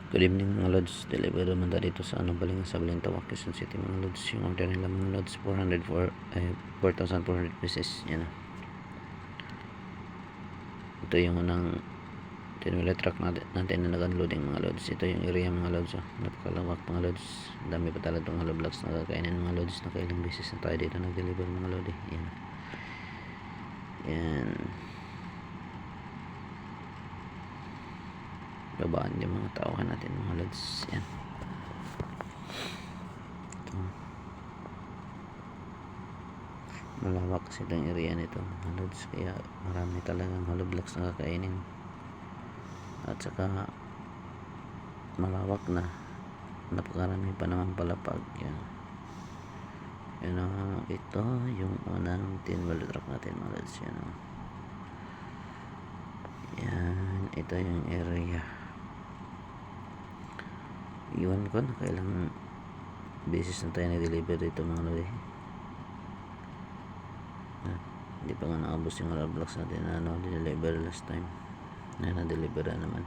Good evening mga lods, deliver naman tayo dito sa Baling sa Balintawak, Quezon City mga lods. Yung order nila mga lods 4,400 pieces. Yan na. Ito yung unang tinwila truck natin na nag-unloading mga lods. Ito yung area mga lods. Napakalawak mga lods. Dami pa talaga itong hollow blocks na kakainin mga lods. Nakailang beses na tayo dito nag-deliver mga lods. Yan. Yan. Babaan yung mga tauhan natin mga lods. Yan. Malawak kasi itong area nito mga lods, kaya marami talagang hollow blocks na kakainin, at saka malawak na, napakarami pa naman palapag. Yan. Yan o, ito yung unang tin-wheel truck natin mga lods. Yan o. Yan, ito yung area. Iwan ko na kailang beses na tayo na-deliver dito mga lods. Hindi pa nga naabos yung hollow blocks natin na deliver last time na na-deliver naman,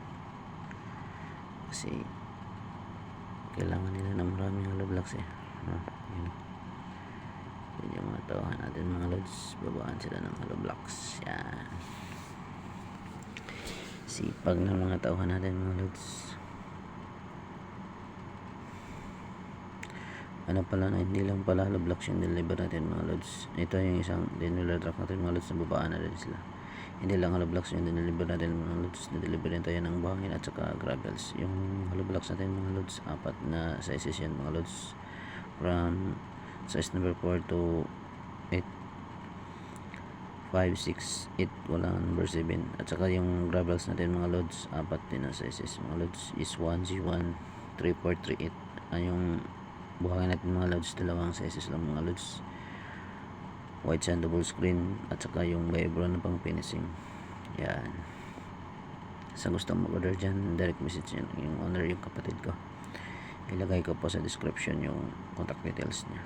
kasi kailangan nila ng maraming hollow blocks yun. Yun yung mga tawahan natin mga lods, babaan sila ng hollow blocks. Yan, sipag ng mga tawahan natin mga lods. Ano pala na hindi lang pala hollow blocks yung deliver natin mga lods. Ito yung isang deliver truck natin mga lods, na babaan na rin sila. Hindi lang hollow blocks yung deliver natin mga lods, na-deliver din tayo ng buhangin at saka gravels. Yung hollow blocks natin mga lods, 4 na sizes yan mga lods, from size number 4 to 8, 5, 6, 8, wala number 7. At saka yung gravels natin mga lods, 4 din na sizes mga lods, is 1, G1, 3, 4, 3, 8. Yung buhangin natin mga lods, dalawang sizes lang mga lods, white sand double screen, at saka yung vibro na pang finishing. Yan, sa gusto mag-order dyan, direct message yan yung owner, yung kapatid ko. Ilagay ko po sa description yung contact details niya,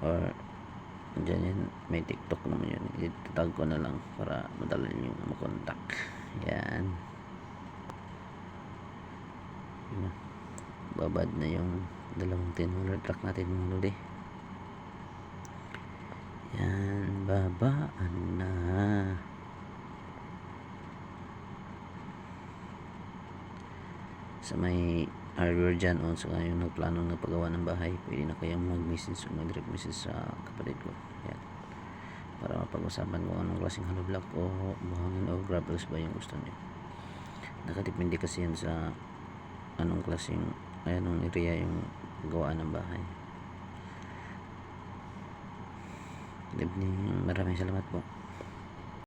or dyan yan, may TikTok naman yun, itatag ko na lang para madali yung makontak. Yan, babad na yung dalawang tin-wheeler truck natin mga lodi. Yan, babaan na. Sa may hardware dyan o sa yung nagplano ng paggawa ng bahay, pwede na kayong mag-message o mag-direct message sa kapatid ko. Yan, para mapag-usapan kung anong klaseng hollow block o buhangin o gravels ba yung gusto niyo. Nakadepende kasi yan sa anong klaseng anong area yung gawaan ng bahay. Good evening, maraming salamat po.